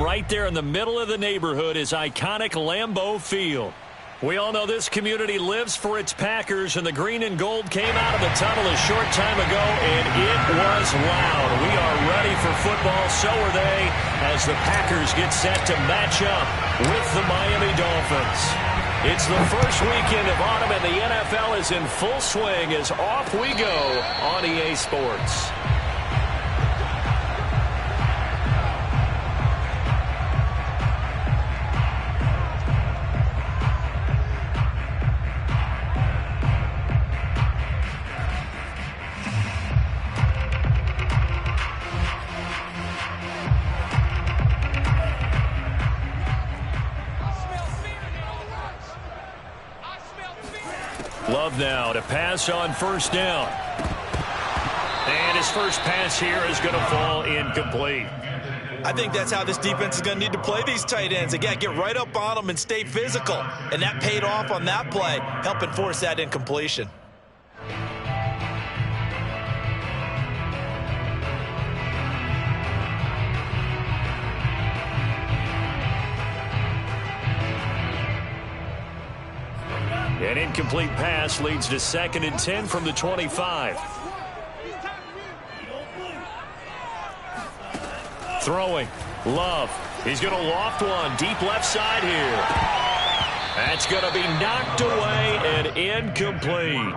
Stadium right there in the middle of the neighborhood is iconic Lambeau Field. We all know this community lives for its Packers, and the green and gold came out of the tunnel a short time ago, and it was loud. We are ready for football, so are they, as the Packers get set to match up with the Miami Dolphins. It's the first weekend of autumn, and the NFL is in full swing as off we go on EA Sports. Love now to pass on first down. And his first pass here is going to fall incomplete. I think that's how this defense is going to need to play these tight ends. Again, get right up on them and stay physical. And that paid off on that play, helping force that incompletion. An incomplete pass leads to 2nd and 10 from the 25. Throwing. Love. He's going to loft one. Deep left side here. That's going to be knocked away and incomplete.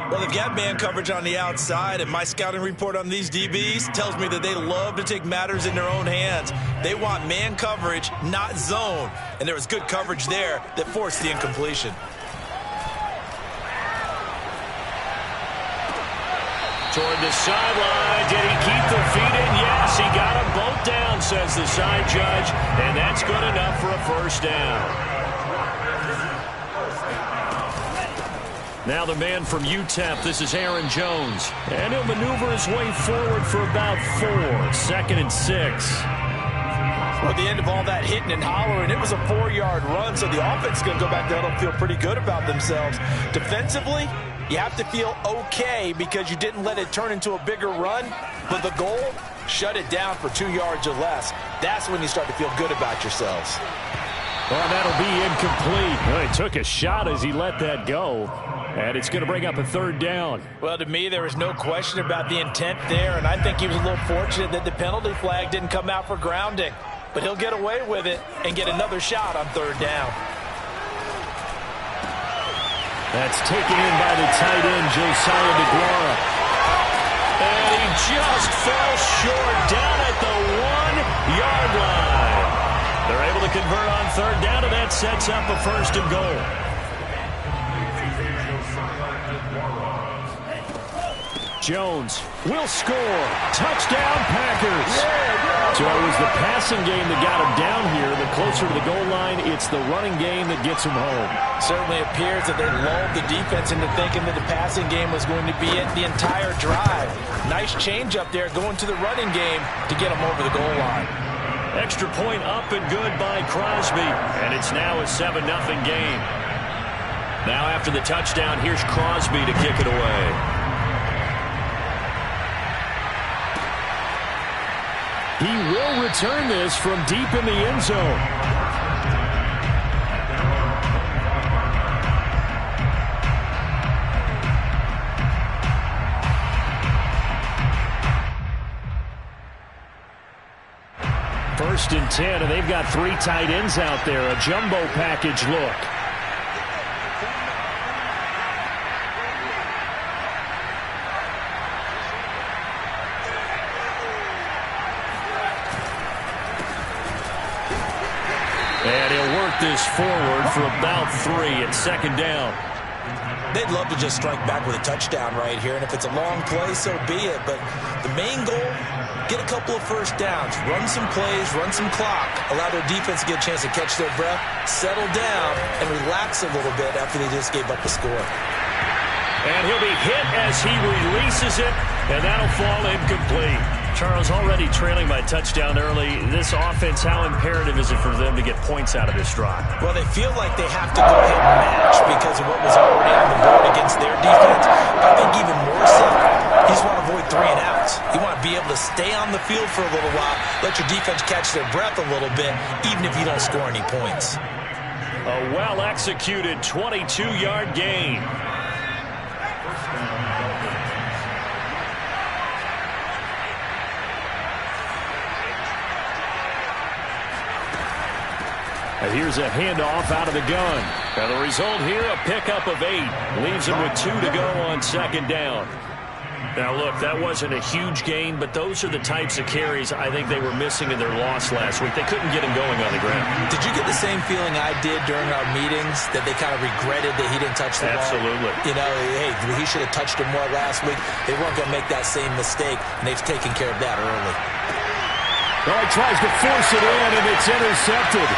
Well, they've got man coverage on the outside, and my scouting report on these DBs tells me that they love to take matters in their own hands. They want man coverage, not zone. And there was good coverage there that forced the incompletion. Toward the sideline. Did he keep the feet in? Yes, he got them both down, says the side judge. And that's good enough for a first down. Now the man from UTEP, this is Aaron Jones. And he'll maneuver his way forward for about 4. 2nd and 6. Well, at the end of all that hitting and hollering, it was a 4-yard run, so the offense is going to go back down and feel pretty good about themselves. Defensively, you have to feel okay because you didn't let it turn into a bigger run, but the goal, shut it down for 2 yards or less. That's when you start to feel good about yourselves. Well, that'll be incomplete. Well, he took a shot as he let that go, and it's going to bring up a 3rd down. Well, to me, there was no question about the intent there, and I think he was a little fortunate that the penalty flag didn't come out for grounding. But he'll get away with it and get another shot on 3rd down. That's taken in by the tight end, Josiah DeGuara. And he just fell short down at the 1-yard line. They're able to convert on 3rd down, and that sets up a 1st and goal. Jones will score. Touchdown, Packers. So it was the passing game that got him down here. The closer to the goal line, it's the running game that gets him home. Certainly appears that they lulled the defense into thinking that the passing game was going to be it the entire drive. Nice change up there going to the running game to get him over the goal line. Extra point up and good by Crosby. And it's now a 7-0 game. Now after the touchdown, here's Crosby to kick it away. He will return this from deep in the end zone. First and 10, and they've got 3 tight ends out there. A jumbo package look. And he'll work this forward for about 3 at 2nd down. They'd love to just strike back with a touchdown right here, and if it's a long play, so be it. But the main goal, get a couple of first downs, run some plays, run some clock, allow their defense to get a chance to catch their breath, settle down, and relax a little bit after they just gave up the score. And he'll be hit as he releases it, and that'll fall incomplete. Charles, already trailing by touchdown early. This offense, how imperative is it for them to get points out of this drive? Well, they feel like they have to go ahead and match because of what was already on the board against their defense. I think even more so, You just want to avoid 3 and outs. You want to be able to stay on the field for a little while, let your defense catch their breath a little bit, even if you don't score any points. A well-executed 22-yard gain. And here's a handoff out of the gun. And the result here, a pickup of 8. Leaves him with 2 to go on second down. Now, look, that wasn't a huge gain, but those are the types of carries I think they were missing in their loss last week. They couldn't get him going on the ground. Did you get the same feeling I did during our meetings, that they kind of regretted that he didn't touch the ball? Absolutely. You know, hey, he should have touched him more last week. They weren't going to make that same mistake, and they've taken care of that early. Well, he tries to force it in, and it's intercepted.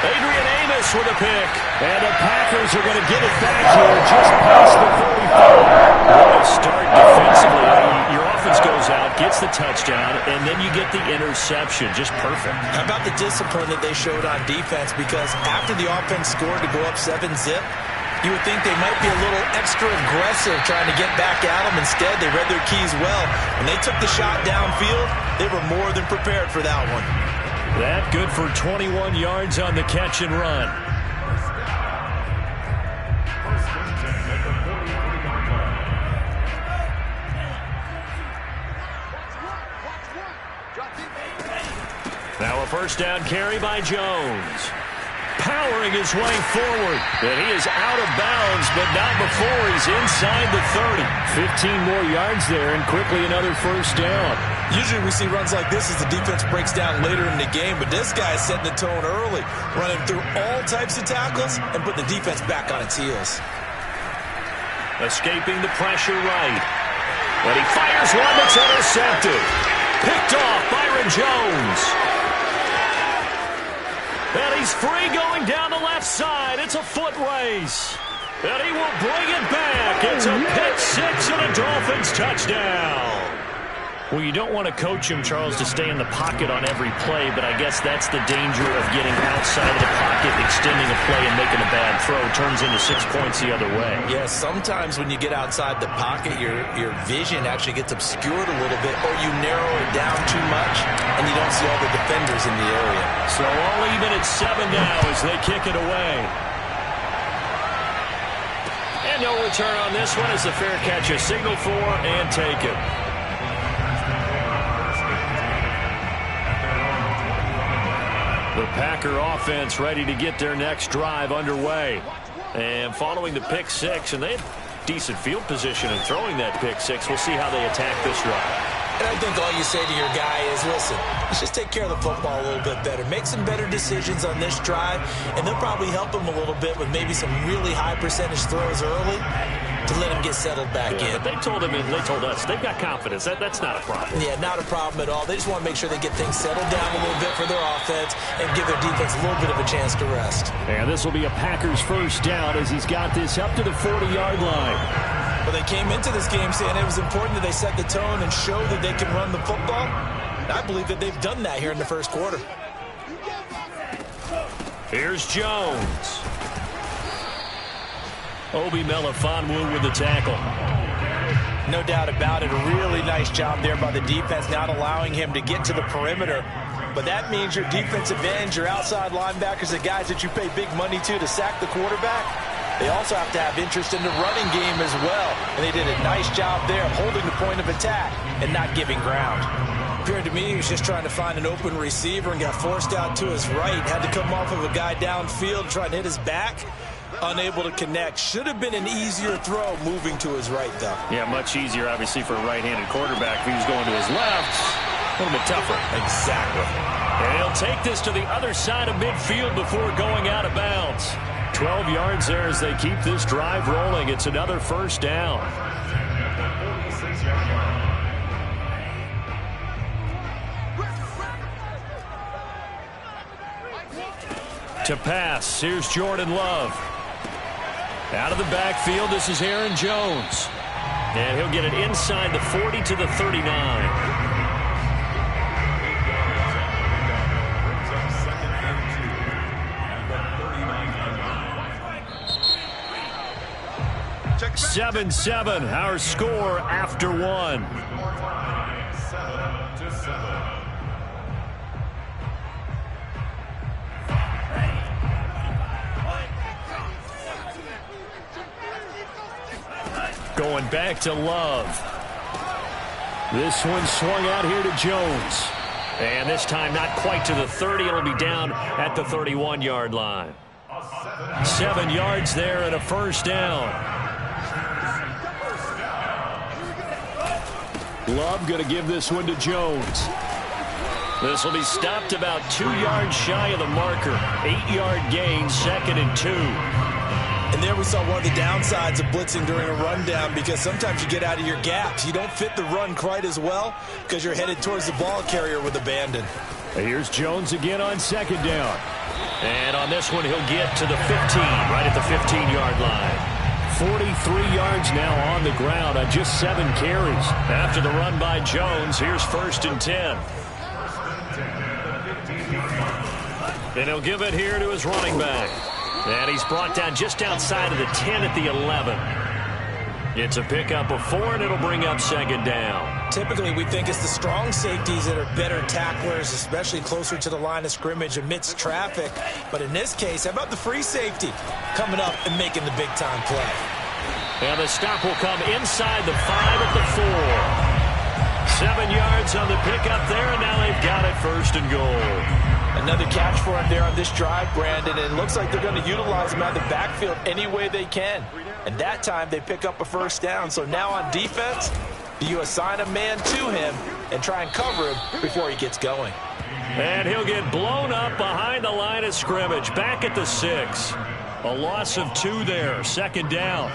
Adrian Amos with a pick. And the Packers are going to get it back here just past the 45. What a start defensively. Your offense goes out, gets the touchdown, and then you get the interception. Just perfect. How about the discipline that they showed on defense? Because after the offense scored to go up 7-0, you would think they might be a little extra aggressive trying to get back at them. Instead, they read their keys well. When they took the shot downfield, they were more than prepared for that one. That good for 21 yards on the catch and run. Now a first down carry by Jones. Powering his way forward. And he is out of bounds, but not before he's inside the 30. 15 more yards there, and quickly another first down. Usually we see runs like this as the defense breaks down later in the game, but this guy is setting the tone early, running through all types of tackles and putting the defense back on its heels. Escaping the pressure right. And he fires one that's intercepted. Picked off Byron Jones. And he's free going down the left side. It's a foot race. And he will bring it back. It's a pick six and a Dolphins touchdown. Well, you don't want to coach him, Charles, to stay in the pocket on every play, but I guess that's the danger of getting outside of the pocket, extending a play, and making a bad throw. Turns into 6 points the other way. Yeah, sometimes when you get outside the pocket, your vision actually gets obscured a little bit, or you narrow it down too much, and you don't see all the defenders in the area. So all even at 7 now as they kick it away. And no return on this one as the fair catch is signaled for and taken. The Packer offense ready to get their next drive underway. And following the pick six, and they had decent field position in throwing that pick six. We'll see how they attack this drive. And I think all you say to your guy is, listen, let's just take care of the football a little bit better. Make some better decisions on this drive, and they'll probably help him a little bit with maybe some really high percentage throws early to let him get settled back in. But they told him, and they told us, they've got confidence. That's not a problem. Yeah, not a problem at all. They just want to make sure they get things settled down a little bit for their offense and give their defense a little bit of a chance to rest. And this will be a Packers first down as he's got this up to the 40-yard line. Well, they came into this game saying it was important that they set the tone and show that they can run the football. And I believe that they've done that here in the first quarter. Here's Jones. Obi Melifonwu with the tackle. No doubt about it. A really nice job there by the defense, not allowing him to get to the perimeter. But that means your defensive ends, your outside linebackers, the guys that you pay big money to sack the quarterback, they also have to have interest in the running game as well. And they did a nice job there of holding the point of attack and not giving ground. Appeared to me he was just trying to find an open receiver and got forced out to his right. Had to come off of a guy downfield trying to hit his back. Unable to connect. Should have been an easier throw moving to his right, though. Yeah, much easier, obviously, for a right-handed quarterback. If he was going to his left, a little bit tougher. Exactly. And he'll take this to the other side of midfield before going out of bounds. 12 yards there as they keep this drive rolling. It's another first down. To pass, here's Jordan Love. Out of the backfield, this is Aaron Jones. And he'll get it inside the 40 to the 39. 7-7, our score after one. Going back to Love. This one swung out here to Jones. And this time not quite to the 30. It'll be down at the 31-yard line. 7 yards there and a first down. Love going to give this one to Jones. This will be stopped about 2 yards shy of the marker. 8-yard gain, 2nd and 2. And there we saw one of the downsides of blitzing during a rundown, because sometimes you get out of your gaps. You don't fit the run quite as well because you're headed towards the ball carrier with abandon. Here's Jones again on 2nd down. And on this one, he'll get to the 15, right at the 15-yard line. 43 yards now on the ground on just 7 carries. After the run by Jones, here's 1st and 10. And he'll give it here to his running back. And he's brought down just outside of the 10 at the 11. It's a pickup of 4, and it'll bring up 2nd down. Typically, we think it's the strong safeties that are better tacklers, especially closer to the line of scrimmage amidst traffic. But in this case, how about the free safety coming up and making the big-time play? And the stop will come inside the 5 at the 4. 7 yards on the pickup there, and now they've got it 1st and goal. Another catch for him there on this drive, Brandon, and it looks like they're going to utilize him out of the backfield any way they can. And that time they pick up a 1st down. So now on defense, you assign a man to him and try and cover him before he gets going. And he'll get blown up behind the line of scrimmage, back at the 6. A loss of 2 there, 2nd down.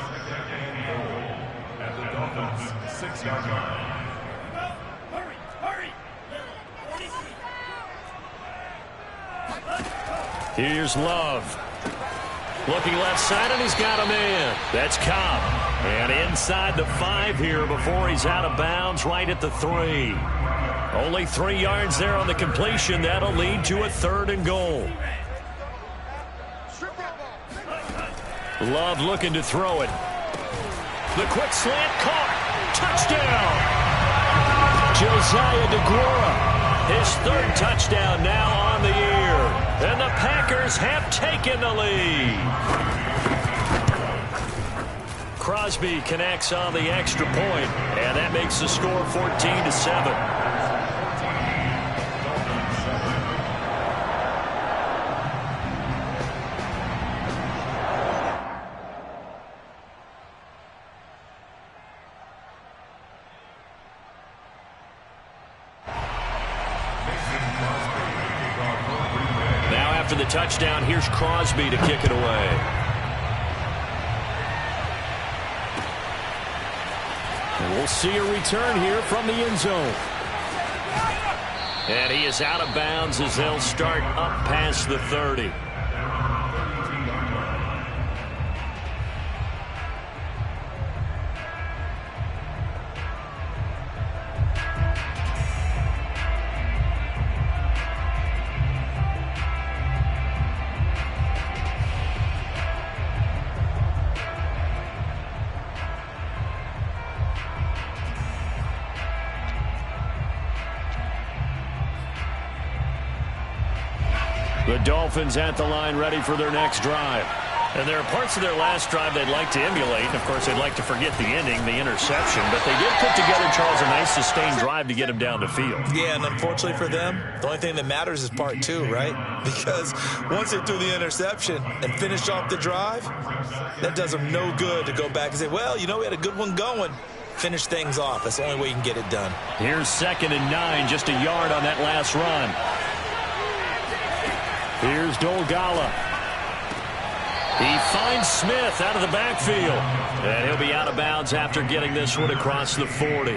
At the Dolphins' 6-yard line. Here's Love. Looking left side, and he's got a man. That's Cobb. And inside the 5 here before he's out of bounds, right at the 3. Only 3 yards there on the completion. That'll lead to a 3rd and goal. Love looking to throw it. The quick slant caught. Touchdown. Josiah DeGuara. His 3rd touchdown now on the year. And the Packers have taken the lead. Crosby connects on the extra point, and that makes the score 14-7. After the touchdown, here's Crosby to kick it away. And we'll see a return here from the end zone. And he is out of bounds as they'll start up past the 30. The Dolphins at the line ready for their next drive. And there are parts of their last drive they'd like to emulate. Of course, they'd like to forget the ending, the interception. But they did put together, Charles, a nice sustained drive to get him down the field. Yeah, and unfortunately for them, the only thing that matters is part 2, right? Because once they threw the interception and finished off the drive, that does them no good to go back and say, well, you know, we had a good one going. Finish things off. That's the only way you can get it done. Here's 2nd and 9, just a yard on that last run. Here's Dolgala. He finds Smith out of the backfield. And he'll be out of bounds after getting this one across the 40.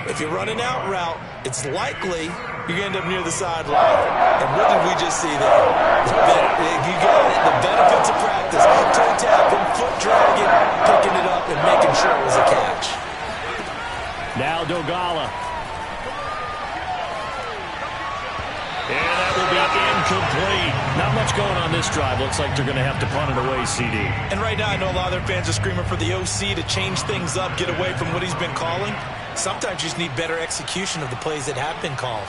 If you're running out route, it's likely you're going to end up near the sideline. And what did we just see there? You got it, the benefits of practice. Toe tapping, foot dragging, picking it up, and making sure it was a catch. Now Dolgala. And that will be incomplete. Not much going on this drive. Looks like they're going to have to punt it away, CD. And right now I know a lot of their fans are screaming for the OC to change things up, get away from what he's been calling. Sometimes you just need better execution of the plays that have been called.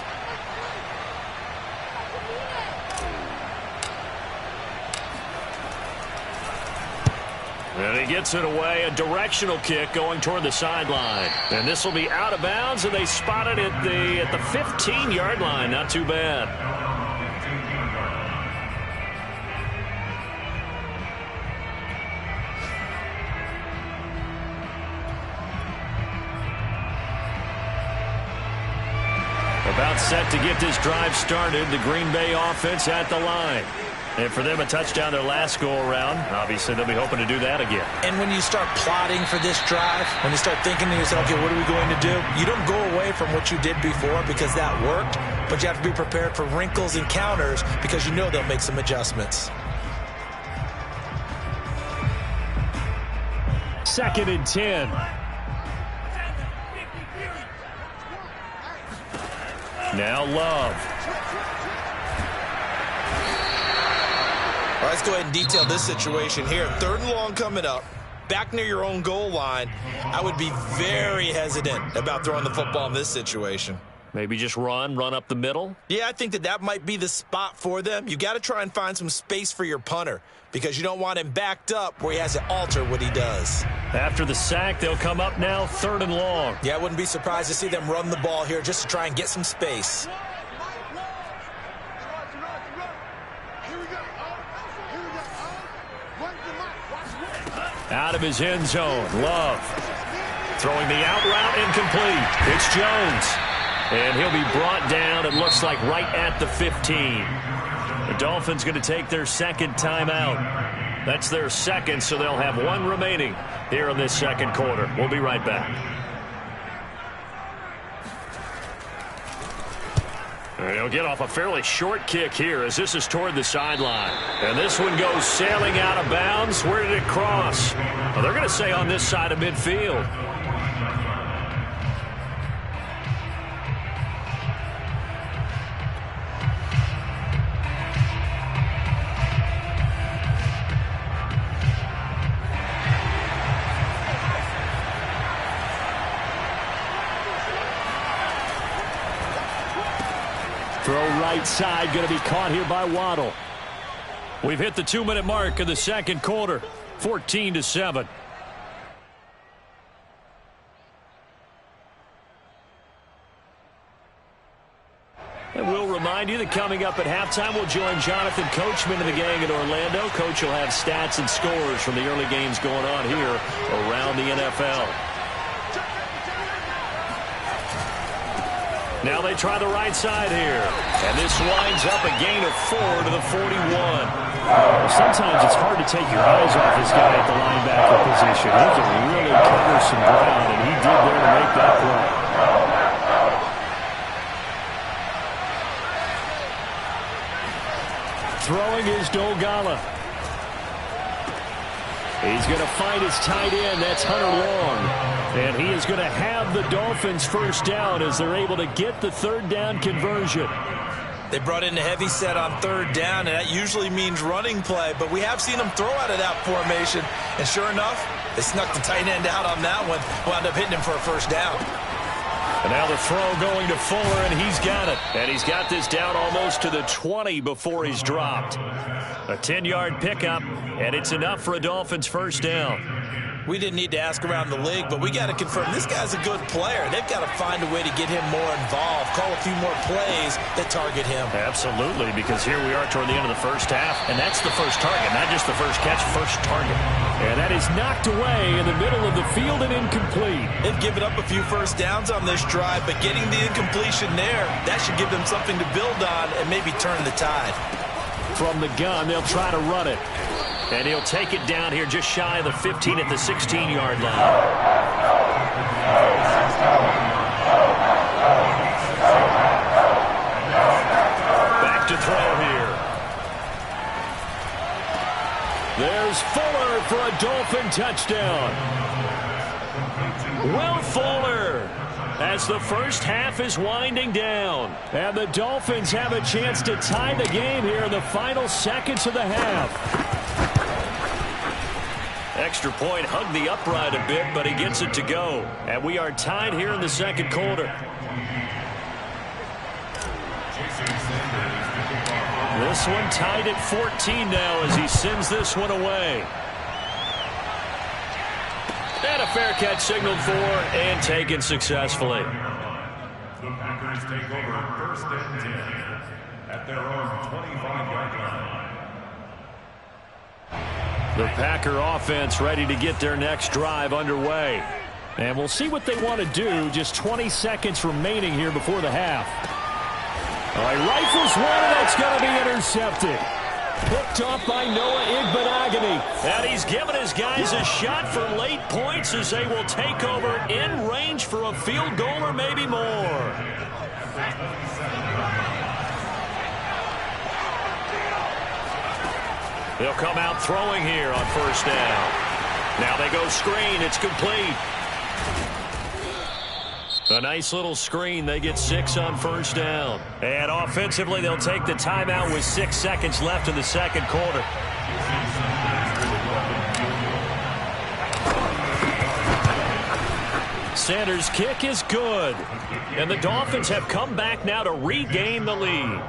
And he gets it away, a directional kick going toward the sideline. And this will be out of bounds, and they spot it at the 15-yard line. Not too bad. About set to get this drive started. The Green Bay offense at the line. And for them, a touchdown their last go-around. Obviously, they'll be hoping to do that again. And when you start plotting for this drive, when you start thinking to yourself, okay, what are we going to do? You don't go away from what you did before because that worked, but you have to be prepared for wrinkles and counters because you know they'll make some adjustments. 2nd and 10. Now Love. All right, let's go ahead and detail this situation here. 3rd and long coming up. Back near your own goal line. I would be very hesitant about throwing the football in this situation. Maybe just run up the middle? Yeah, I think that might be the spot for them. You got to try and find some space for your punter because you don't want him backed up where he has to alter what he does. After the sack, they'll come up now 3rd and long. Yeah, I wouldn't be surprised to see them run the ball here just to try and get some space. Out of his end zone, Love. Throwing the out route incomplete. It's Jones. And he'll be brought down, it looks like, right at the 15. The Dolphins going to take their 2nd timeout. That's their 2nd, so they'll have 1 remaining here in this 2nd quarter. We'll be right back. And he'll get off a fairly short kick here as this is toward the sideline. And this one goes sailing out of bounds. Where did it cross? Well, they're going to say on this side of midfield. Throw right side, going to be caught here by Waddle. We've hit the 2-minute mark of the 2nd quarter, 14-7. And we'll remind you that coming up at halftime, we'll join Jonathan Coachman and the gang in Orlando. Coach will have stats and scores from the early games going on here around the NFL. Now they try the right side here. And this winds up a gain of 4 to the 41. Sometimes it's hard to take your eyes off this guy at the linebacker position. He can really cover some ground, and he did there to make that play. Throwing is Dolgala. He's going to find his tight end. That's Hunter Long. And he is going to have the Dolphins 1st down as they're able to get the 3rd down conversion. They brought in a heavy set on 3rd down, and that usually means running play, but we have seen them throw out of that formation. And sure enough, they snuck the tight end out on that one, wound up hitting him for a 1st down. And now the throw going to Fuller, and he's got it. And he's got this down almost to the 20 before he's dropped. A 10-yard pickup, and it's enough for a Dolphins 1st down. We didn't need to ask around the league, but we got to confirm this guy's a good player. They've got to find a way to get him more involved, call a few more plays that target him. Absolutely, because here we are toward the end of the 1st half, and that's the first target, not just the first catch, first target. And that is knocked away in the middle of the field and incomplete. They've given up a few 1st downs on this drive, but getting the incompletion there, that should give them something to build on and maybe turn the tide. From the gun, they'll try to run it. And he'll take it down here just shy of the 15 at the 16-yard line. Back to throw here. There's Fuller for a Dolphin touchdown. Will Fuller as the first half is winding down. And the Dolphins have a chance to tie the game here in the final seconds of the half. Extra point hugged the upright a bit, but he gets it to go. And we are tied here in the second quarter. This one tied at 14 now as he sends this one away. And a fair catch signaled for and taken successfully. The Packers take over first and 10 at their own 25-yard line. The Packer offense ready to get their next drive underway. And we'll see what they want to do. Just 20 seconds remaining here before the half. All right, rifles one, and that's going to be intercepted. Picked off by Noah Igbenogany. And he's given his guys a shot for late points as they will take over in range for a field goal or maybe more. They'll come out throwing here on first down. Now they go screen. It's complete. A nice little screen. They get 6 on first down. And offensively, they'll take the timeout with 6 seconds left in the second quarter. Sanders' kick is good. And the Dolphins have come back now to regain the lead.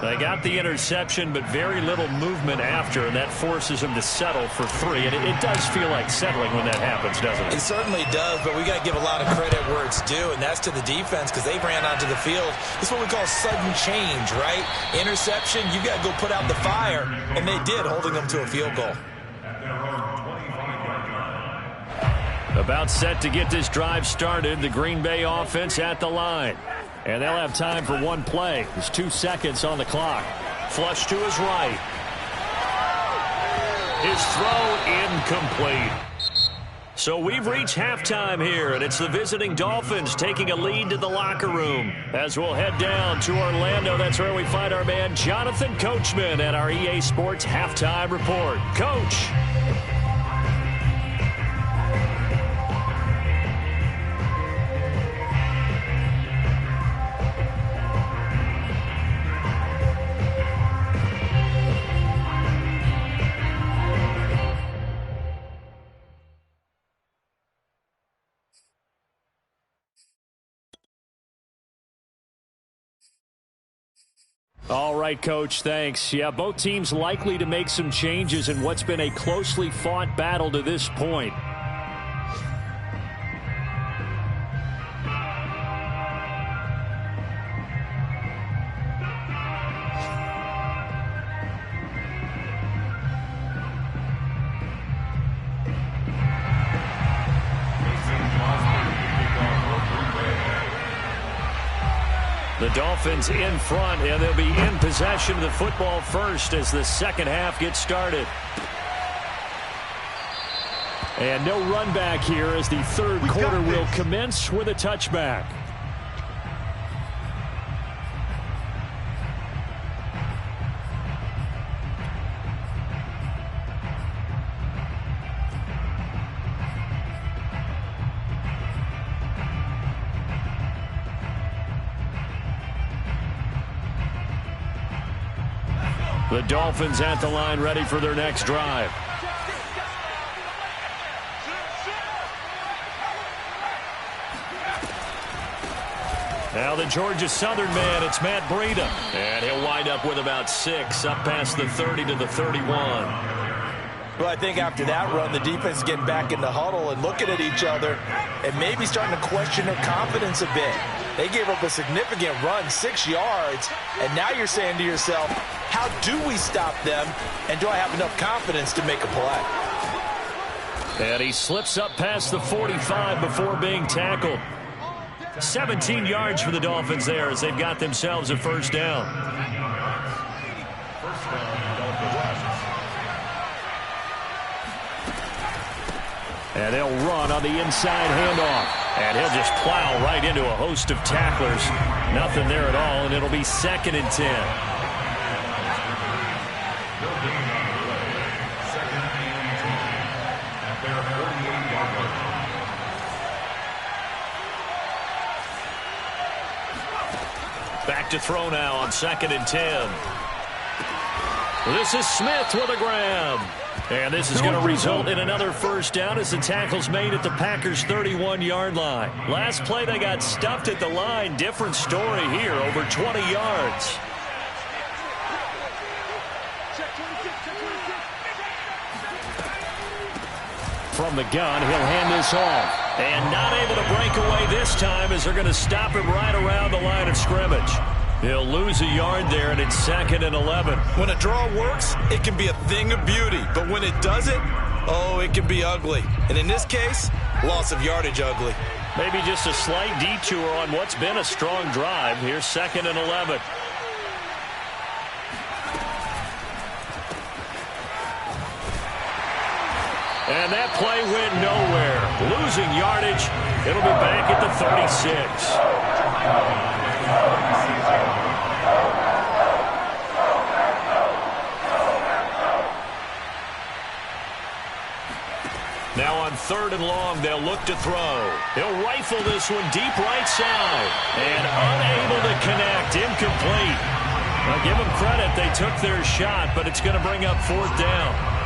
They got the interception, but very little movement after, and that forces them to settle for 3. And it does feel like settling when that happens, doesn't it? It certainly does, but we got to give a lot of credit where it's due, and that's to the defense because they ran onto the field. This is what we call sudden change, right? Interception, you got to go put out the fire, and they did, holding them to a field goal. About set to get this drive started, the Green Bay offense at the line. And they'll have time for one play. There's 2 seconds on the clock. Flush to his right. His throw incomplete. So we've reached halftime here, and it's the visiting Dolphins taking a lead to the locker room. As we'll head down to Orlando, that's where we find our man Jonathan Coachman at our EA Sports Halftime Report. Coach. All right, Coach, thanks. Yeah, both teams likely to make some changes in what's been a closely fought battle to this point. The Dolphins in front, and they'll be in possession of the football first as the second half gets started. And no run back here as the third quarter will commence with a touchback. The Dolphins at the line ready for their next drive. Now the Georgia Southern man, it's Matt Breida. And he'll wind up with about 6, up past the 30 to the 31. Well, I think after that run, the defense is getting back in the huddle and looking at each other and maybe starting to question their confidence a bit. They gave up a significant run, 6 yards, and now you're saying to yourself, how do we stop them, and do I have enough confidence to make a play? And he slips up past the 45 before being tackled. 17 yards for the Dolphins there as they've got themselves a first down. And they'll run on the inside handoff. And he'll just plow right into a host of tacklers. Nothing there at all, and it'll be 2nd and 10. back to throw now on 2nd and 10. This is Smith with a grab. And this is going to result in another first down as the tackle's made at the Packers' 31-yard line. Last play, they got stuffed at the line. Different story here, over 20 yards. From the gun, he'll hand this off. And not able to break away this time as they're going to stop him right around the line of scrimmage. He'll lose a yard there, and it's 2nd and 11. When a draw works, it can be a thing of beauty. But when it doesn't, oh, it can be ugly. And in this case, loss of yardage ugly. Maybe just a slight detour on what's been a strong drive. Here's 2nd and 11. And that play went nowhere. Losing yardage. It'll be back at the 36. Now on 3rd and long, they'll look to throw. He'll rifle this one deep right side. And unable to connect. Incomplete. Now give them credit. They took their shot, but it's going to bring up 4th down.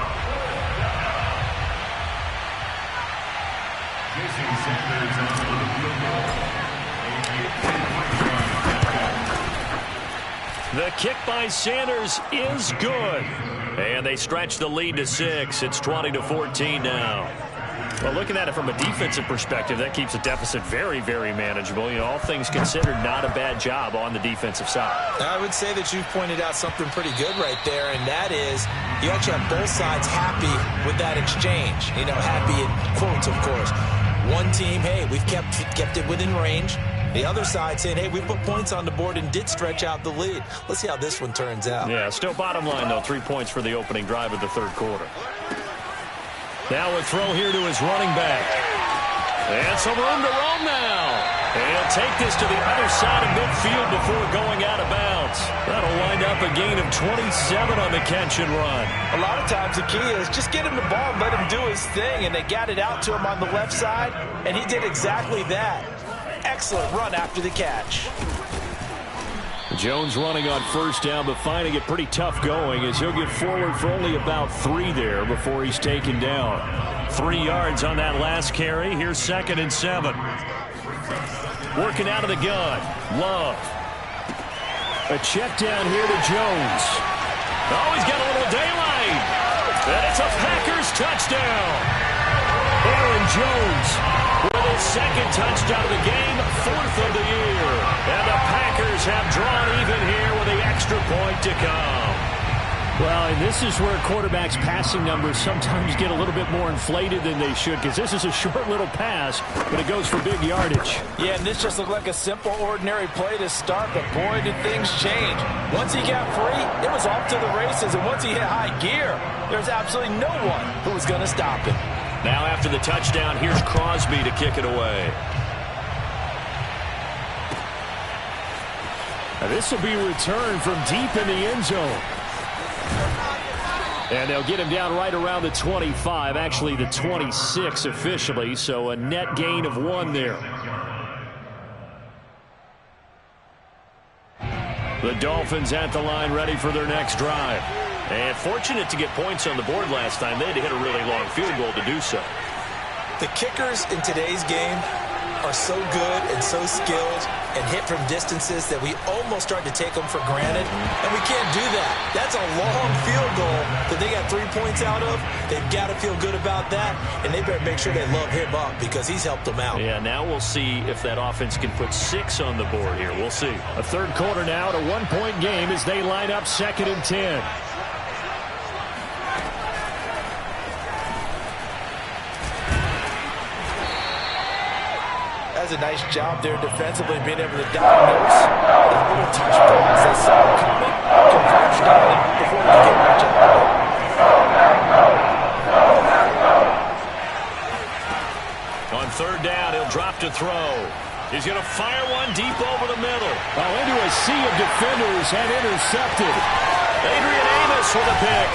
The kick by Sanders is good. And they stretch the lead to 6. It's 20-14 now. Well, looking at it from a defensive perspective, that keeps the deficit very, very manageable. You know, all things considered, not a bad job on the defensive side. I would say that you've pointed out something pretty good right there, and that is you actually have both sides happy with that exchange. You know, happy in quotes, of course. One team, hey, we've kept it within range. The other side saying, hey, we put points on the board and did stretch out the lead. Let's see how this one turns out. Yeah, still bottom line, though, 3 points for the opening drive of the 3rd quarter. Now a throw here to his running back. And some room to roam now. And he'll take this to the other side of midfield before going out of bounds. That'll wind up a gain of 27 on the catch and run. A lot of times the key is just get him the ball and let him do his thing. And they got it out to him on the left side, and he did exactly that. Excellent run after the catch. Jones running on 1st down, but finding it pretty tough going as he'll get forward for only about 3 there before he's taken down. 3 yards on that last carry. Here's 2nd and 7. Working out of the gun. Love. A check down here to Jones. Oh, he's got a little daylight. And it's a Packers touchdown. Aaron Jones with his 2nd touchdown of the game, 4th of the year. And the Packers have drawn even here with the extra point to come. Well, and this is where quarterbacks' passing numbers sometimes get a little bit more inflated than they should, because this is a short little pass, but it goes for big yardage. Yeah, and this just looked like a simple, ordinary play to start, but boy, did things change. Once he got free, it was off to the races, and once he hit high gear, there's absolutely no one who was going to stop him. Now after the touchdown, here's Crosby to kick it away. Now this will be returned from deep in the end zone. And they'll get him down right around the 25, actually the 26 officially, so a net gain of 1 there. The Dolphins at the line ready for their next drive. And fortunate to get points on the board last time. They had to hit a really long field goal to do so. The kickers in today's game are so good and so skilled and hit from distances that we almost start to take them for granted, and we can't do that. That's a long field goal that they got 3 points out of. They've got to feel good about that, and they better make sure they love him up because he's helped them out. Yeah, now we'll see if that offense can put 6 on the board here. We'll see. A 3rd quarter now, a 1-point game as they line up 2nd and 10. Does a nice job there defensively, being able to diagnose the little touch balls they saw coming, converged on it before they get much out of it. On 3rd down, he'll drop to throw. He's going to fire one deep over the middle. Oh, into a sea of defenders and intercepted. Adrian Amos with a pick.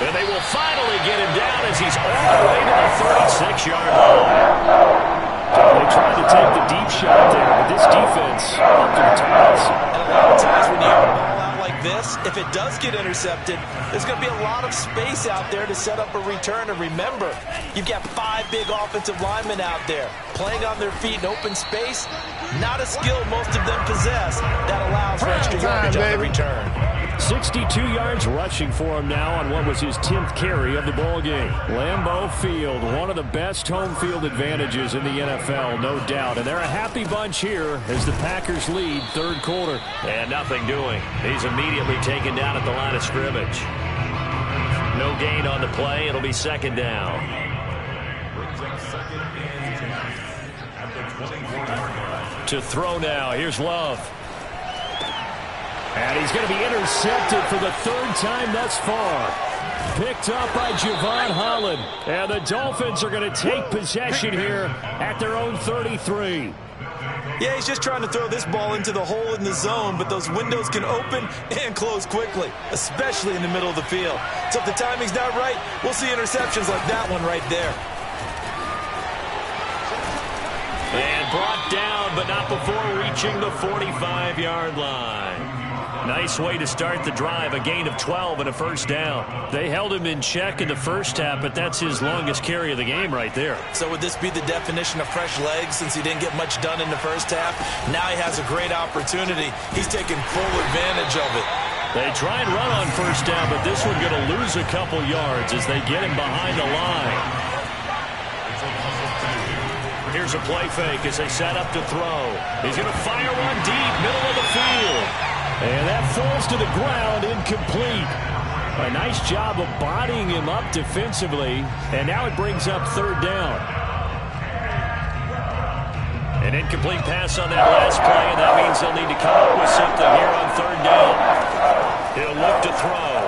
And they will finally get him down as he's all the way to the 36-yard line. They tried to take the deep shot there, but this defense up to the task. And a lot of times when you have a ball out like this, if it does get intercepted, there's going to be a lot of space out there to set up a return. And remember, you've got 5 big offensive linemen out there playing on their feet in open space. Not a skill most of them possess that allows for extra yardage on the return. 62 yards rushing for him now on what was his 10th carry of the ball game. Lambeau Field, one of the best home field advantages in the NFL, no doubt. And they're a happy bunch here as the Packers lead third quarter. And nothing doing. He's immediately taken down at the line of scrimmage. No gain on the play. It'll be second down. To throw now. Here's Love. And he's going to be intercepted for the 3rd time thus far. Picked up by Javon Holland. And the Dolphins are going to take possession here at their own 33. Yeah, he's just trying to throw this ball into the hole in the zone, but those windows can open and close quickly, especially in the middle of the field. So if the timing's not right, we'll see interceptions like that one right there. And brought down, but not before reaching the 45-yard line. Nice way to start the drive, a gain of 12 and a first down. They held him in check in the first half, but that's his longest carry of the game right there. So would this be the definition of fresh legs since he didn't get much done in the first half? Now he has a great opportunity. He's taking full advantage of it. They try and run on first down, but this one going to lose a couple yards as they get him behind the line. Here's a play fake as they set up to throw. He's going to fire one deep, middle of the field. And that falls to the ground, incomplete. A nice job of bodying him up defensively. And now it brings up third down. An incomplete pass on that last play, and that means they'll need to come up with something here on third down. He'll look to throw.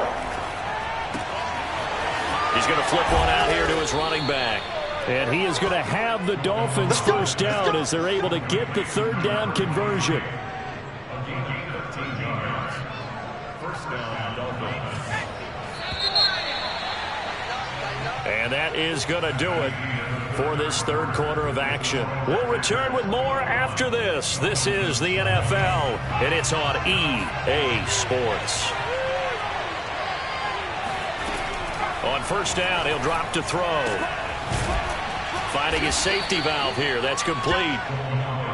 He's going to flip one out here to his running back. And he is going to have the Dolphins first down as they're able to get the third down conversion. And that is going to do it for this third quarter of action. We'll return with more after this. This is the NFL, and it's on EA Sports. On first down, he'll drop to throw. Finding his safety valve here. That's complete.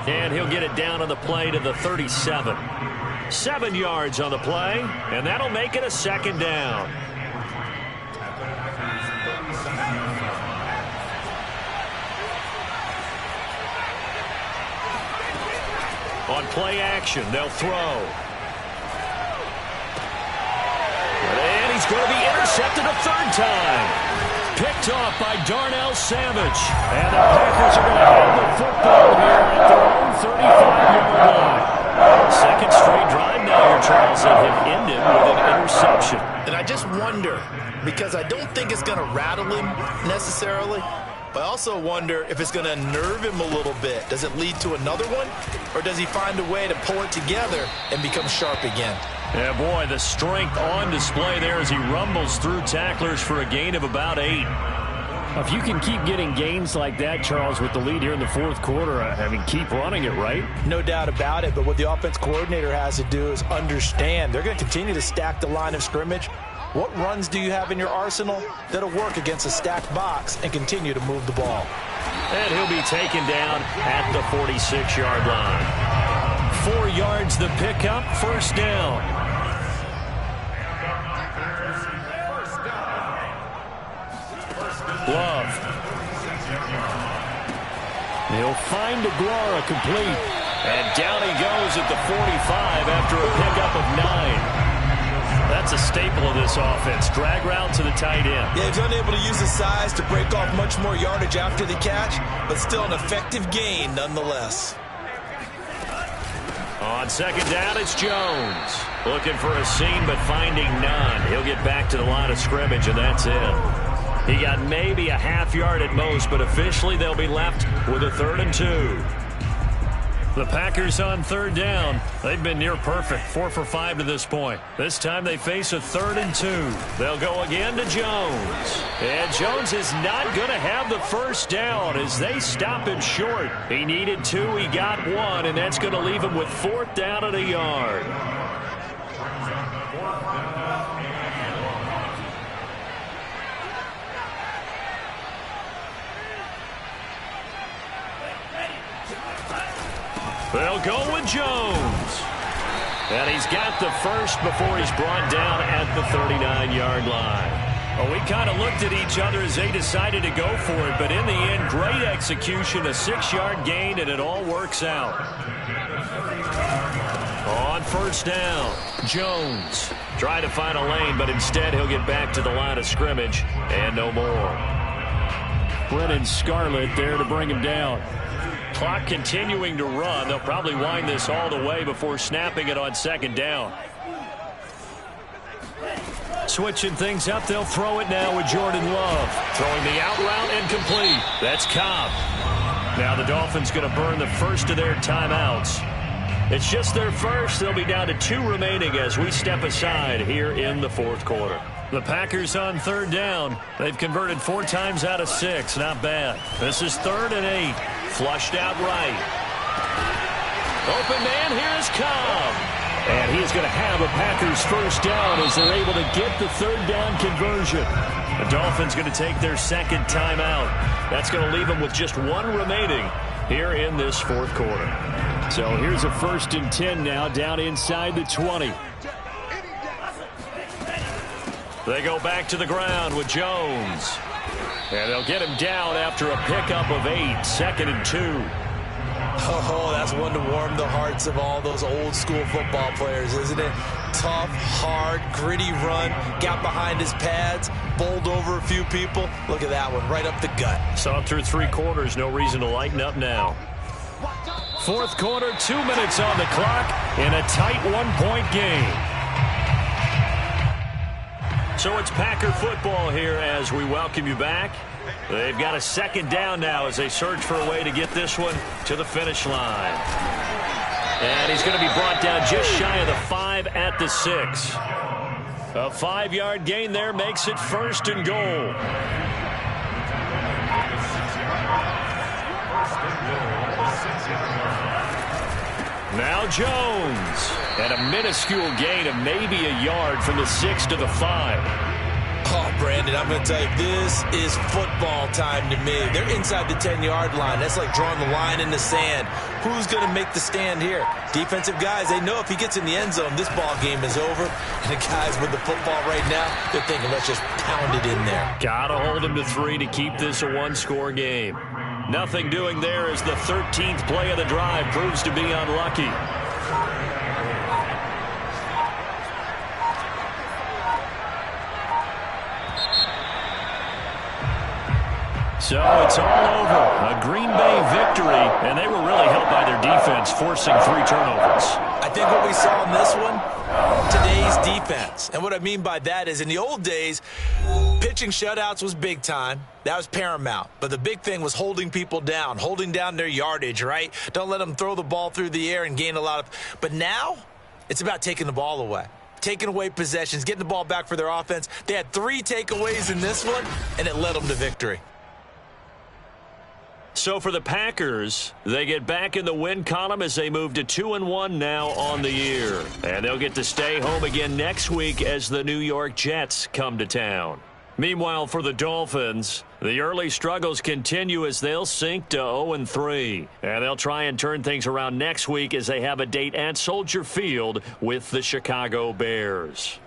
And he'll get it down on the play to the 37. 7 yards on the play, and that'll make it a second down. On play action, they'll throw. And he's going to be intercepted a third time. Picked off by Darnell Savage. And the Packers are going to have the football here at their own 35-yard line. Second straight drive now here, Charles, that have ended with an interception. And I just wonder, because I don't think it's going to rattle him necessarily, but I also wonder if it's going to nerve him a little bit. Does it lead to another one? Or does he find a way to pull it together and become sharp again? Yeah, boy, the strength on display there as he rumbles through tacklers for a gain of about 8. If you can keep getting gains like that, Charles, with the lead here in the fourth quarter, I mean, keep running it, right? No doubt about it, but what the offense coordinator has to do is understand. They're going to continue to stack the line of scrimmage. What runs do you have in your arsenal that'll work against a stacked box and continue to move the ball? And he'll be taken down at the 46-yard line. 4 yards the pickup, first down. Love. He'll find Aguara complete. And down he goes at the 45 after a pickup of 9. That's a staple of this offense. Drag route to the tight end. Yeah, he's unable to use his size to break off much more yardage after the catch, but still an effective gain nonetheless. On second down, it's Jones. Looking for a seam, but finding none. He'll get back to the line of scrimmage, and that's it. He got maybe a half yard at most, but officially they'll be left with a 3rd and 2. The Packers on third down. They've been near perfect, 4 for 5 to this point. This time they face a 3rd and 2. They'll go again to Jones. And Jones is not going to have the first down as they stop him short. He needed 2, he got 1, and that's going to leave him with 4th down and a yard. They'll go with Jones. And he's got the first before he's brought down at the 39-yard line. Well, we kind of looked at each other as they decided to go for it, but in the end, great execution, a 6-yard gain, and it all works out. On first down, Jones trying to find a lane, but instead he'll get back to the line of scrimmage and no more. Brennan Scarlett there to bring him down. Clock continuing to run. They'll probably wind this all the way before snapping it on 2nd down. Switching things up, they'll throw it now with Jordan Love. Throwing the out route and complete. That's Cobb. Now the Dolphins going to burn the first of their timeouts. It's just their first. They'll be down to 2 remaining as we step aside here in the 4th quarter. The Packers on third down. They've converted 4 times out of 6. Not bad. This is 3rd and 8. Flushed out right. Open man, here's Cobb. And he's going to have a Packers first down as they're able to get the 3rd down conversion. The Dolphins going to take their 2nd timeout. That's going to leave them with just 1 remaining here in this 4th quarter. So here's a 1st and 10 now down inside the 20. They go back to the ground with Jones. And they'll get him down after a pickup of 8, 2nd and 2. Oh, that's one to warm the hearts of all those old school football players, isn't it? Tough, hard, gritty run, got behind his pads, bowled over a few people. Look at that one, right up the gut. Saw through 3 quarters, no reason to lighten up now. 4th quarter, 2 minutes on the clock in a tight 1-point game. So it's Packer football here as we welcome you back. They've got a 2nd down now as they search for a way to get this one to the finish line. And he's going to be brought down just shy of the 5 at the 6. A 5-yard gain there makes it 1st and goal. Now Jones. And a minuscule gain of maybe a yard from the 6 to the 5. Oh, Brandon, I'm going to tell you, this is football time to me. They're inside the 10-yard line. That's like drawing the line in the sand. Who's going to make the stand here? Defensive guys, they know if he gets in the end zone, this ball game is over. And the guys with the football right now, they're thinking, let's just pound it in there. Got to hold him to 3 to keep this a 1-score game. Nothing doing there as the 13th play of the drive proves to be unlucky. So it's all over. A Green Bay victory, and they were really helped by their defense, forcing 3 turnovers. I think what we saw in this one, today's defense. And what I mean by that is in the old days, pitching shutouts was big time. That was paramount. But the big thing was holding people down, holding down their yardage, right? Don't let them throw the ball through the air and gain a lot of. But now it's about taking the ball away. Taking away possessions, getting the ball back for their offense. They had 3 takeaways in this one, and it led them to victory. So for the Packers, they get back in the win column as they move to 2-1 now on the year. And they'll get to stay home again next week as the New York Jets come to town. Meanwhile, for the Dolphins, the early struggles continue as they'll sink to 0-3. And they'll try and turn things around next week as they have a date at Soldier Field with the Chicago Bears.